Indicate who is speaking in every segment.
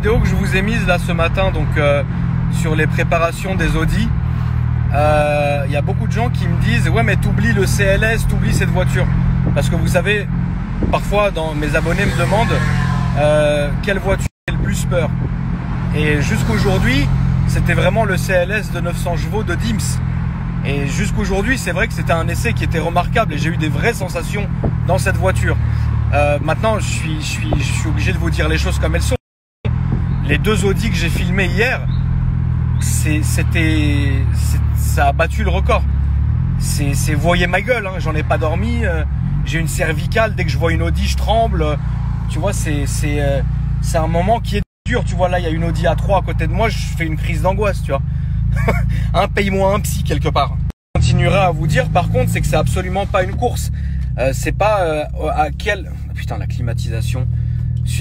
Speaker 1: vidéo que je vous ai mise là ce matin, donc sur les préparations des Audi, il y a beaucoup de gens qui me disent ouais mais t'oublies le CLS, t'oublies cette voiture, parce que vous savez, parfois mes abonnés me demandent quelle voiture fait le plus peur, et jusqu'aujourd'hui c'était vraiment le CLS de 900 chevaux de Dims. Et jusqu'aujourd'hui, c'est vrai que c'était un essai qui était remarquable et j'ai eu des vraies sensations dans cette voiture. Maintenant, je suis obligé de vous dire les choses comme elles sont. Les deux Audi que j'ai filmés hier, ça a battu le record. Vous voyez ma gueule, hein, j'en ai pas dormi. J'ai une cervicale, dès que je vois une Audi, je tremble. Tu vois, c'est un moment qui est dur. Tu vois, là, il y a une Audi A3 à côté de moi, je fais une crise d'angoisse, tu vois. Paye-moi un psy quelque part. Je continuerai à vous dire par contre, c'est que c'est absolument pas une course. C'est pas à quel... Putain, la climatisation.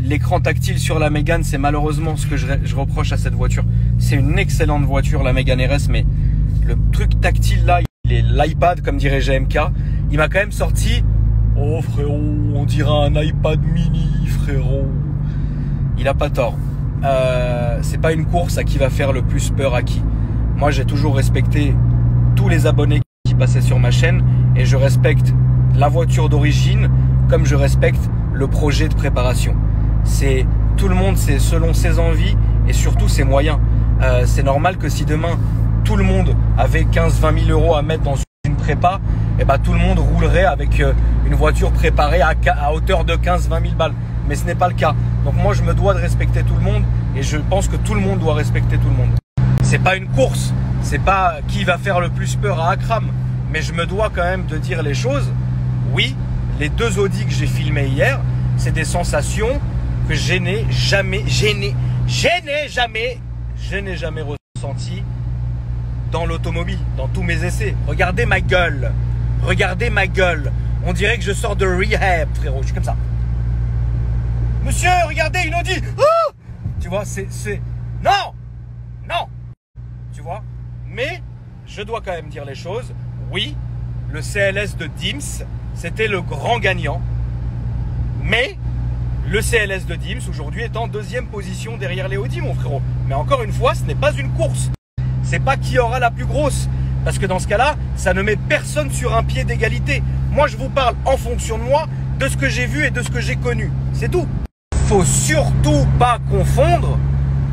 Speaker 1: L'écran tactile sur la Mégane, c'est malheureusement ce que je reproche à cette voiture. C'est une excellente voiture, la Mégane RS, mais le truc tactile là, l'iPad, comme dirait GMK, il m'a quand même sorti... Oh frérot, on dirait un iPad mini, frérot. Il a pas tort. C'est pas une course à qui va faire le plus peur à qui. Moi, j'ai toujours respecté tous les abonnés qui passaient sur ma chaîne et je respecte la voiture d'origine comme je respecte le projet de préparation. C'est tout le monde, c'est selon ses envies et surtout ses moyens. C'est normal que si demain tout le monde avait 15-20 000 euros à mettre dans une prépa, et ben tout le monde roulerait avec une voiture préparée à hauteur de 15-20 000 balles. Mais ce n'est pas le cas. Donc moi, je me dois de respecter tout le monde et je pense que tout le monde doit respecter tout le monde. C'est pas une course, c'est pas qui va faire le plus peur à Akram, mais je me dois quand même de dire les choses. Oui, les deux Audi que j'ai filmés hier, c'est des sensations que je n'ai jamais ressenties dans l'automobile, dans tous mes essais. Regardez ma gueule, on dirait que je sors de rehab, frérot, je suis comme ça. Monsieur, regardez une Audi. Oh, tu vois, non. Tu vois, mais je dois quand même dire les choses. Oui, le CLS de Dims, c'était le grand gagnant. Mais le CLS de Dims, aujourd'hui, est en deuxième position derrière les Audi, mon frérot. Mais encore une fois, ce n'est pas une course. C'est pas qui aura la plus grosse. Parce que dans ce cas-là, ça ne met personne sur un pied d'égalité. Moi, je vous parle en fonction de moi, de ce que j'ai vu et de ce que j'ai connu. C'est tout. Faut surtout pas confondre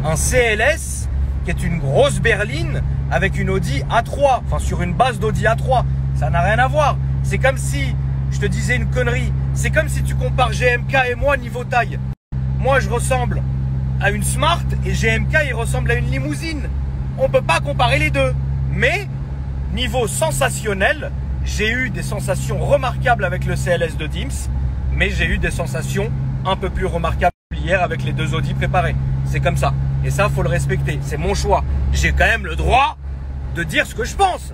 Speaker 1: un CLS qui est une grosse berline avec une Audi A3, enfin sur une base d'Audi A3, ça n'a rien à voir. C'est comme si, je te disais une connerie, c'est comme si tu compares GMK et moi niveau taille. Moi je ressemble à une Smart et GMK il ressemble à une limousine. On peut pas comparer les deux. Mais niveau sensationnel, j'ai eu des sensations remarquables avec le CLS de Dims, mais j'ai eu des sensations un peu plus remarquables hier avec les deux Audi préparés. C'est comme ça. Et ça, faut le respecter. C'est mon choix. J'ai quand même le droit de dire ce que je pense.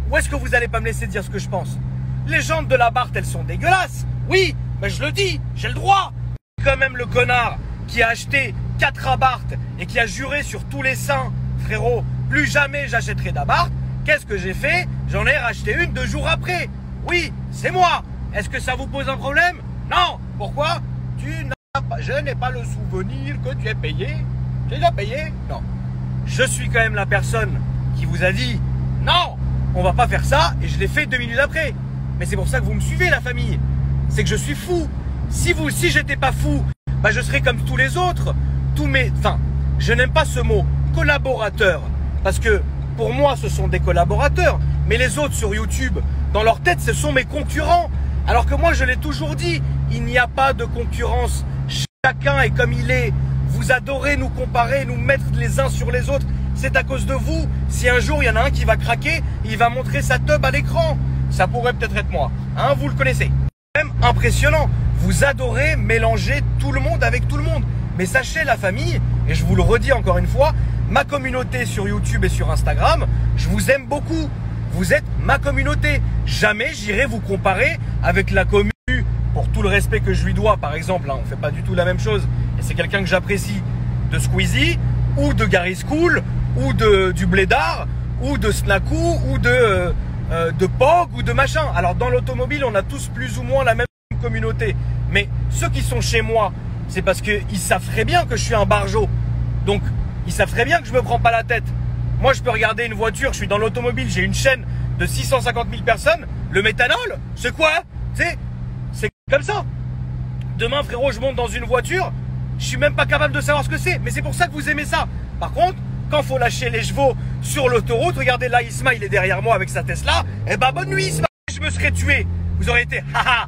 Speaker 1: Où est-ce que vous allez pas me laisser dire ce que je pense? Les jantes de la Barthe, elles sont dégueulasses. Oui, mais je le dis, j'ai le droit. Quand même le connard qui a acheté 4 Abarth et qui a juré sur tous les saints, frérot, plus jamais j'achèterai d'Abarth. Qu'est-ce que j'ai fait? J'en ai racheté une 2 jours après. Oui, c'est moi. Est-ce que ça vous pose un problème? Non. Pourquoi? Je n'ai pas le souvenir que tu aies payé. Tu les as payés? Non. Je suis quand même la personne qui vous a dit non, on va pas faire ça, et je l'ai fait 2 minutes après. Mais c'est pour ça que vous me suivez, la famille. C'est que je suis fou. Si j'étais pas fou, bah je serais comme tous les autres. Enfin, je n'aime pas ce mot collaborateur, parce que pour moi ce sont des collaborateurs, mais les autres sur YouTube, dans leur tête, ce sont mes concurrents. Alors que moi je l'ai toujours dit, il n'y a pas de concurrence. Chacun est comme il est. Vous adorez nous comparer, nous mettre les uns sur les autres. C'est à cause de vous. Si un jour il y en a un qui va craquer, il va montrer sa teub à l'écran. Ça pourrait peut-être être moi. Hein, vous le connaissez. C'est même impressionnant. Vous adorez mélanger tout le monde avec tout le monde. Mais sachez, la famille, et je vous le redis encore une fois, ma communauté sur YouTube et sur Instagram, je vous aime beaucoup. Vous êtes ma communauté. Jamais j'irai vous comparer avec la commu. Pour tout le respect que je lui dois, par exemple, hein, on ne fait pas du tout la même chose. Et c'est quelqu'un que j'apprécie, de Squeezie, ou de Gary School, ou du Blédard, ou de Snaku, ou de Pog, ou de machin. Alors dans l'automobile, on a tous plus ou moins la même communauté. Mais ceux qui sont chez moi, c'est parce qu'ils savent très bien que je suis un barjot. Donc, ils savent très bien que je me prends pas la tête. Moi, je peux regarder une voiture, je suis dans l'automobile, j'ai une chaîne de 650 000 personnes. Le méthanol, c'est quoi? Tu sais, c'est comme ça. Demain, frérot, je monte dans une voiture, je suis même pas capable de savoir ce que c'est. Mais c'est pour ça que vous aimez ça. Par contre, quand faut lâcher les chevaux sur l'autoroute, regardez là, Isma, il est derrière moi avec sa Tesla. Eh ben, bonne nuit, Isma. Je me serais tué. Vous auriez été, haha,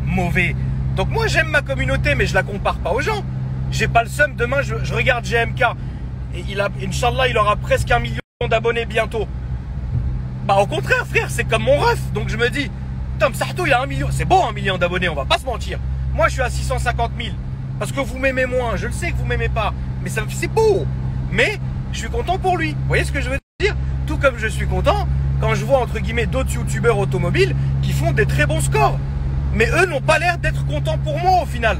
Speaker 1: mauvais. Donc moi, j'aime ma communauté, mais je la compare pas aux gens. J'ai pas le seum. Demain, je regarde GMK. Et Inch'Allah, il aura presque 1 million d'abonnés bientôt. Bah, au contraire, frère, c'est comme mon ref. Donc je me dis, Tom Sarto, il a 1 million. C'est beau, 1 million d'abonnés, on va pas se mentir. Moi, je suis à 650 000. Parce que vous m'aimez moins. Je le sais que vous m'aimez pas. Mais c'est beau. Mais je suis content pour lui. Vous voyez ce que je veux dire? Tout comme je suis content quand je vois, entre guillemets, d'autres youtubeurs automobiles qui font des très bons scores. Mais eux n'ont pas l'air d'être contents pour moi au final.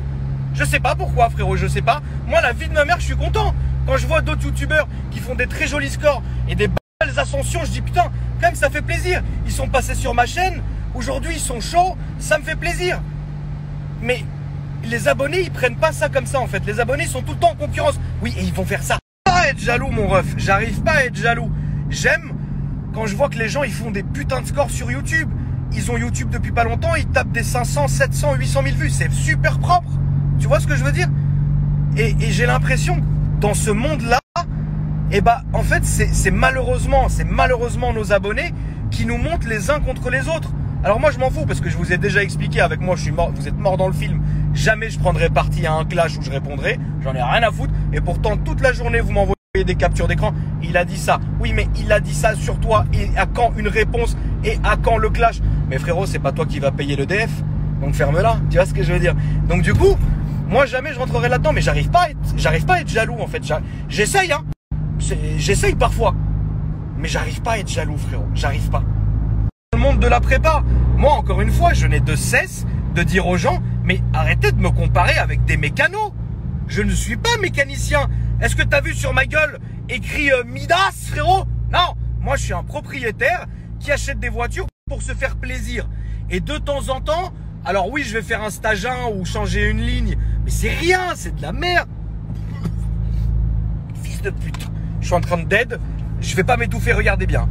Speaker 1: Je sais pas pourquoi, frérot, je sais pas. Moi, la vie de ma mère, je suis content. Quand je vois d'autres youtubeurs qui font des très jolis scores et des belles ascensions, je dis putain, quand même ça fait plaisir. Ils sont passés sur ma chaîne, aujourd'hui ils sont chauds, ça me fait plaisir. Mais les abonnés, ils prennent pas ça comme ça en fait. Les abonnés sont tout le temps en concurrence. Oui, et ils vont faire ça. J'arrive pas à être jaloux, mon ref. J'arrive pas à être jaloux. J'aime quand je vois que les gens, ils font des putains de scores sur YouTube. Ils ont YouTube depuis pas longtemps, ils tapent des 500, 700, 800 000 vues. C'est super propre. Tu vois ce que je veux dire? Et j'ai l'impression que dans ce monde-là, eh ben, en fait, c'est malheureusement nos abonnés qui nous montent les uns contre les autres. Alors moi, je m'en fous parce que je vous ai déjà expliqué avec moi, je suis mort, vous êtes mort dans le film. Jamais je prendrai parti à un clash où je répondrai. J'en ai rien à foutre. Et pourtant, toute la journée, vous m'envoyez des captures d'écran. Il a dit ça. Oui, mais il a dit ça sur toi. Et à quand une réponse? Et à quand le clash? Mais frérot, c'est pas toi qui va payer le DF. Donc ferme-la. Tu vois ce que je veux dire? Donc du coup, moi jamais je rentrerai là-dedans. Mais j'arrive pas à être jaloux en fait. J'essaye, hein. J'essaye parfois. Mais j'arrive pas à être jaloux, frérot. J'arrive pas. Le monde de la prépa. Moi, encore une fois, je n'ai de cesse de dire aux gens, mais arrêtez de me comparer avec des mécanos. Je ne suis pas mécanicien. Est-ce que t'as vu sur ma gueule écrit Midas, frérot? Non. Moi, je suis un propriétaire qui achète des voitures pour se faire plaisir. Et de temps en temps, alors oui, je vais faire un stage 1 ou changer une ligne. Mais c'est rien, c'est de la merde. Fils de pute. Je suis en train de dead. Je vais pas m'étouffer, regardez bien.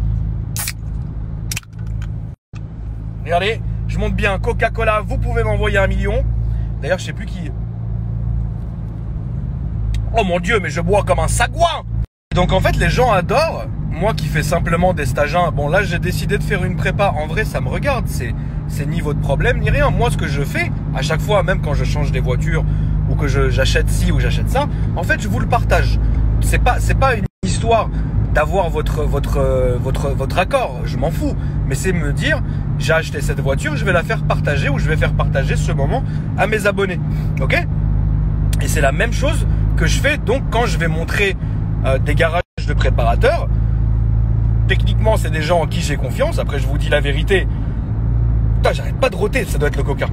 Speaker 1: Regardez, je monte bien. Coca-Cola, vous pouvez m'envoyer 1 million. D'ailleurs, je sais plus qui. Oh mon Dieu, mais je bois comme un sagouin. Donc en fait, les gens adorent. Moi qui fais simplement des stages 1. Bon, là, j'ai décidé de faire une prépa. En vrai, ça me regarde. C'est ni votre problème, ni rien. Moi, ce que je fais, à chaque fois, même quand je change des voitures ou que j'achète ci ou j'achète ça, en fait, je vous le partage. C'est pas une histoire d'avoir votre accord. Je m'en fous. Mais c'est me dire, j'ai acheté cette voiture, je vais la faire partager ou je vais faire partager ce moment à mes abonnés. Ok? Et c'est la même chose que je fais donc quand je vais montrer des garages de préparateurs. Techniquement, c'est des gens en qui j'ai confiance. Après, je vous dis la vérité. Putain, j'arrête pas de rôter, ça doit être le Coca.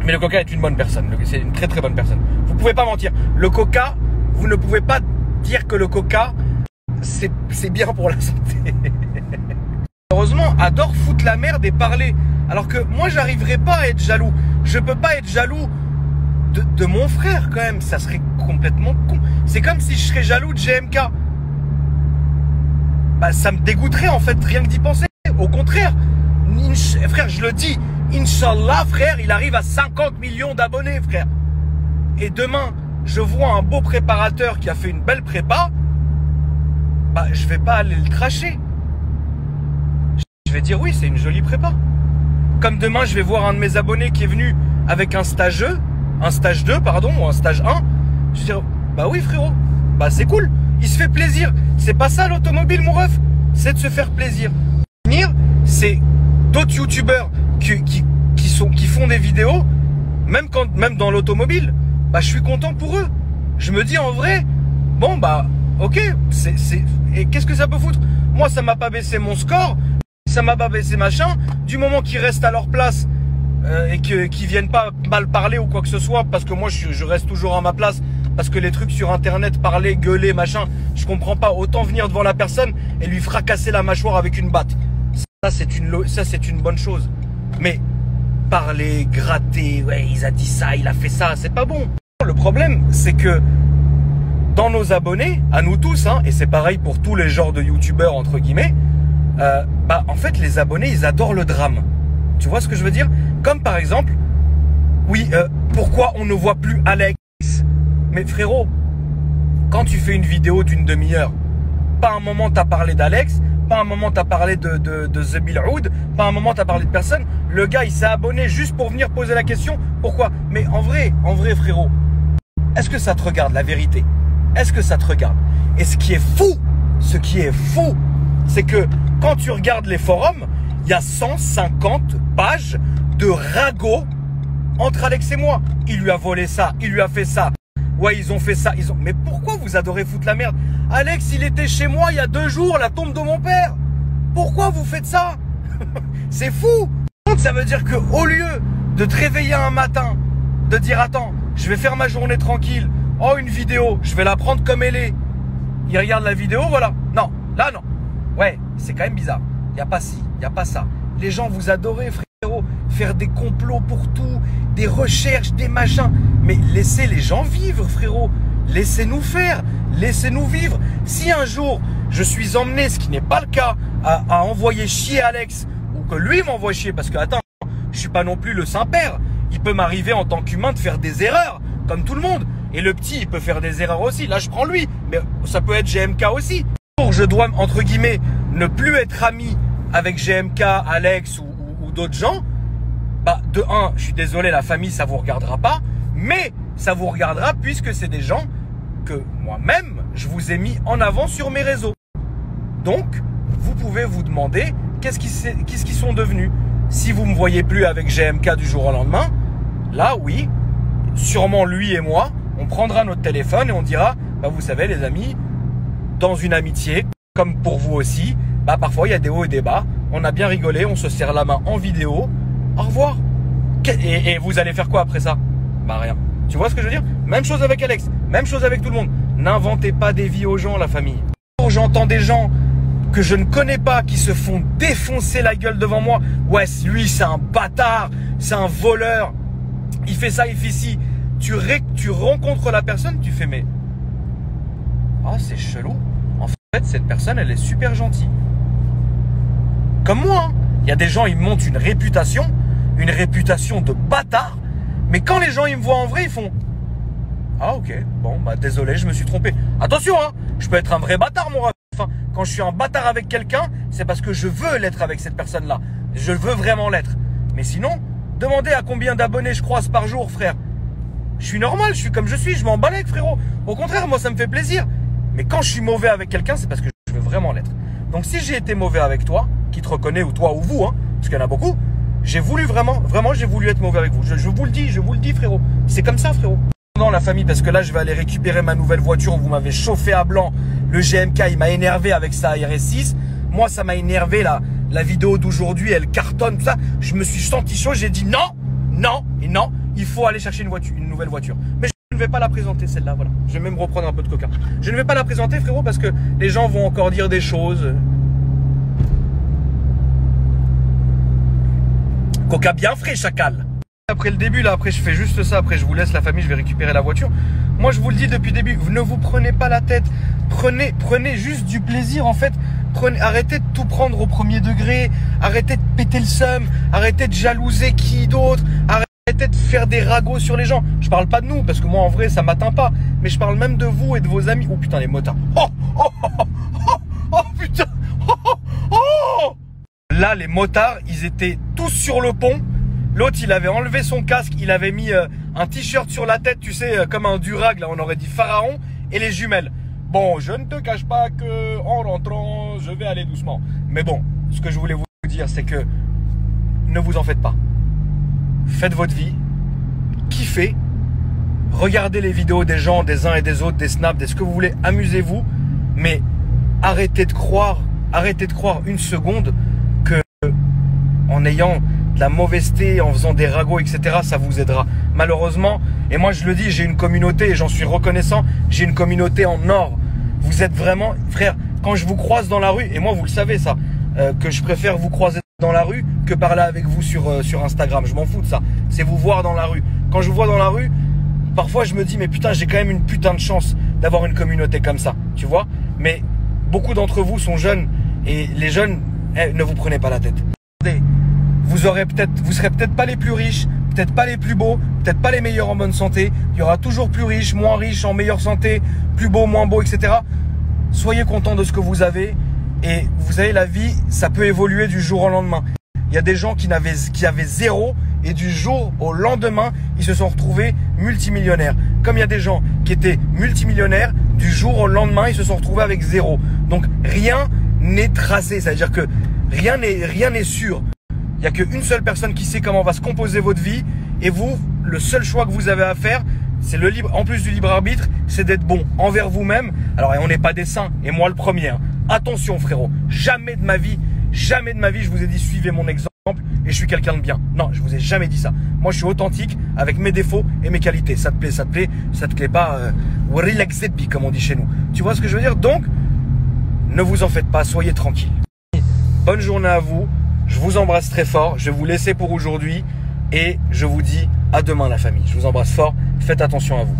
Speaker 1: Mais le Coca est une bonne personne. C'est une très très bonne personne. Vous pouvez pas mentir. Le Coca, vous ne pouvez pas dire que le Coca, c'est bien pour la santé. Heureusement, adore foutre la merde et parler. Alors que moi, j'arriverai pas à être jaloux. Je peux pas être jaloux de mon frère quand même. Ça serait complètement con. C'est comme si je serais jaloux de GMK. Bah, ça me dégoûterait en fait, rien que d'y penser. Au contraire, frère, je le dis, Inch'Allah, frère, il arrive à 50 millions d'abonnés, frère. Et demain, je vois un beau préparateur qui a fait une belle prépa, bah, je vais pas aller le cracher. Je vais dire oui, c'est une jolie prépa. Comme demain, je vais voir un de mes abonnés qui est venu avec un stage 2, ou un stage 1. Je vais dire, bah oui, frérot, bah c'est cool. Il se fait plaisir. C'est pas ça l'automobile, mon ref. C'est de se faire plaisir. C'est d'autres youtubeurs qui font des vidéos, même dans l'automobile. Bah, je suis content pour eux. Je me dis en vrai, bon bah, ok, et qu'est-ce que ça peut foutre? Moi, ça m'a pas baissé mon score, ça m'a pas baissé machin. Du moment qu'ils restent à leur place et qu'ils viennent pas mal parler ou quoi que ce soit, parce que moi, je reste toujours à ma place. Parce que les trucs sur internet, parler, gueuler, machin, je comprends pas. Autant venir devant la personne et lui fracasser la mâchoire avec une batte. Ça, c'est une bonne chose. Mais parler, gratter, ouais, il a dit ça, il a fait ça, c'est pas bon. Le problème, c'est que dans nos abonnés, à nous tous, hein, et c'est pareil pour tous les genres de youtubeurs, entre guillemets, en fait, les abonnés, ils adorent le drame. Tu vois ce que je veux dire? Comme par exemple, oui, pourquoi on ne voit plus Alex? Mais frérot, quand tu fais une vidéo d'une demi-heure, pas un moment t'as parlé d'Alex, pas un moment t'as parlé de The Bilhoud, pas un moment t'as parlé de personne. Le gars, il s'est abonné juste pour venir poser la question. Pourquoi? Mais en vrai frérot, est-ce que ça te regarde, la vérité? Est-ce que ça te regarde? Et ce qui est fou, c'est que quand tu regardes les forums, il y a 150 pages de ragots entre Alex et moi. Il lui a volé ça, il lui a fait ça. Ouais, ils ont fait ça, Mais pourquoi vous adorez foutre la merde? Alex, il était chez moi il y a 2 jours, la tombe de mon père. Pourquoi vous faites ça? C'est fou. Ça veut dire qu'au lieu de te réveiller un matin, de dire attends, je vais faire ma journée tranquille. Oh, une vidéo, je vais la prendre comme elle est. Il regarde la vidéo, voilà. Non, là non. Ouais, c'est quand même bizarre. Il n'y a pas ci, il n'y a pas ça. Les gens, vous adorez, frérot, faire des complots pour tout, des recherches, des machins. Mais laissez les gens vivre, frérot. Laissez-nous faire, laissez-nous vivre. Si un jour, je suis emmené, ce qui n'est pas le cas, à envoyer chier Alex, ou que lui m'envoie chier, parce que, attends, je suis pas non plus le Saint-Père. Il peut m'arriver en tant qu'humain de faire des erreurs, comme tout le monde. Et le petit, il peut faire des erreurs aussi. Là, je prends lui, mais ça peut être GMK aussi. Je dois, entre guillemets, ne plus être ami avec GMK, Alex ou d'autres gens. De un, je suis désolé, la famille, ça vous regardera pas. Mais ça vous regardera puisque c'est des gens que moi-même, je vous ai mis en avant sur mes réseaux. Donc, vous pouvez vous demander qu'est-ce qu'ils sont devenus. Si vous me voyez plus avec GMK du jour au lendemain, là, oui, sûrement lui et moi, on prendra notre téléphone et on dira, vous savez les amis, dans une amitié, comme pour vous aussi, parfois il y a des hauts et des bas, on a bien rigolé, on se serre la main en vidéo, au revoir. Et vous allez faire quoi après ça? Rien. Tu vois ce que je veux dire? Même chose avec Alex, même chose avec tout le monde. N'inventez pas des vies aux gens, la famille. J'entends des gens que je ne connais pas qui se font défoncer la gueule devant moi. Ouais, lui c'est un bâtard, c'est un voleur, il fait ça, il fait ci. Tu rencontres la personne, tu fais mais c'est chelou. En fait, cette personne, elle est super gentille. Comme moi, hein. Il y a des gens, ils montent une réputation de bâtard. Mais quand les gens, ils me voient en vrai, ils font ok, bon, désolé, je me suis trompé. Attention, hein, je peux être un vrai bâtard, mon ref. Enfin, quand je suis un bâtard avec quelqu'un, c'est parce que je veux l'être avec cette personne-là. Je veux vraiment l'être. Mais sinon, demandez à combien d'abonnés je croise par jour, frère. Je suis normal, je suis comme je suis, je m'en balèque, frérot. Au contraire, moi, ça me fait plaisir. Mais quand je suis mauvais avec quelqu'un, c'est parce que je veux vraiment l'être. Donc, si j'ai été mauvais avec toi, qui te reconnaît, ou toi, ou vous, hein, parce qu'il y en a beaucoup, j'ai voulu vraiment, j'ai voulu être mauvais avec vous. Je vous le dis, frérot. C'est comme ça, frérot. Non, la famille, parce que là, je vais aller récupérer ma nouvelle voiture. Vous m'avez chauffé à blanc. Le GMK, il m'a énervé avec sa RS6. Moi, ça m'a énervé, la vidéo d'aujourd'hui, elle cartonne, tout ça. Je me suis senti chaud, j'ai dit non, il faut aller chercher une nouvelle voiture. Mais je ne vais pas la présenter, celle-là, voilà. Je vais même reprendre un peu de coca. Je ne vais pas la présenter, frérot, parce que les gens vont encore dire des choses. Coca bien frais, chacal. Après le début, là, après je fais juste ça, après je vous laisse la famille, je vais récupérer la voiture. Moi, je vous le dis depuis le début, ne vous prenez pas la tête. Prenez juste du plaisir, en fait. Arrêtez de tout prendre au premier degré. Arrêtez de péter le seum. Arrêtez de jalouser qui d'autre. Arrêtez de faire des ragots sur les gens. Je parle pas de nous, parce que moi, en vrai, ça m'atteint pas. Mais je parle même de vous et de vos amis. Oh putain, les motards. Oh putain. Là, les motards, ils étaient tous sur le pont. L'autre, il avait enlevé son casque, il avait mis un t-shirt sur la tête, tu sais, comme un durag, là, on aurait dit pharaon, et les jumelles. Bon, je ne te cache pas que en rentrant, je vais aller doucement. Mais bon, ce que je voulais vous dire, c'est que ne vous en faites pas. Faites votre vie, kiffez, regardez les vidéos des gens, des uns et des autres, des snaps, des ce que vous voulez, amusez-vous, mais arrêtez de croire une seconde que en ayant de la mauvaiseté, en faisant des ragots, etc., ça vous aidera. Malheureusement, et moi je le dis, j'ai une communauté et j'en suis reconnaissant, j'ai une communauté en or. Vous êtes vraiment, frère, quand je vous croise dans la rue, et moi vous le savez ça, que je préfère vous croiser dans la rue que parler avec vous sur Instagram. Je m'en fous de ça. C'est vous voir dans la rue. Quand je vous vois dans la rue, parfois je me dis mais putain, j'ai quand même une putain de chance d'avoir une communauté comme ça, tu vois. Mais beaucoup d'entre vous sont jeunes et les jeunes, ne vous prenez pas la tête. Vous serez peut-être pas les plus riches, peut-être pas les plus beaux, peut-être pas les meilleurs en bonne santé. Il y aura toujours plus riches, moins riches, en meilleure santé, plus beaux, moins beaux, etc. Soyez contents de ce que vous avez. Et vous savez, la vie, ça peut évoluer du jour au lendemain. Il y a des gens qui avaient zéro et du jour au lendemain, ils se sont retrouvés multimillionnaires. Comme il y a des gens qui étaient multimillionnaires, du jour au lendemain, ils se sont retrouvés avec zéro. Donc rien n'est tracé, c'est-à-dire que rien n'est sûr. Il n'y a qu'une seule personne qui sait comment va se composer votre vie. Et vous, le seul choix que vous avez à faire, c'est en plus du libre arbitre, c'est d'être bon envers vous-même. Alors, on n'est pas des saints, et moi le premier. Hein. Attention frérot, jamais de ma vie, je vous ai dit suivez mon exemple et je suis quelqu'un de bien. Non, je vous ai jamais dit ça. Moi, je suis authentique avec mes défauts et mes qualités. Ça te plaît, ça te plaît pas. Relaxed comme on dit chez nous. Tu vois ce que je veux dire? Donc, ne vous en faites pas, soyez tranquille. Bonne journée à vous. Je vous embrasse très fort. Je vais vous laisser pour aujourd'hui et je vous dis à demain la famille. Je vous embrasse fort. Faites attention à vous.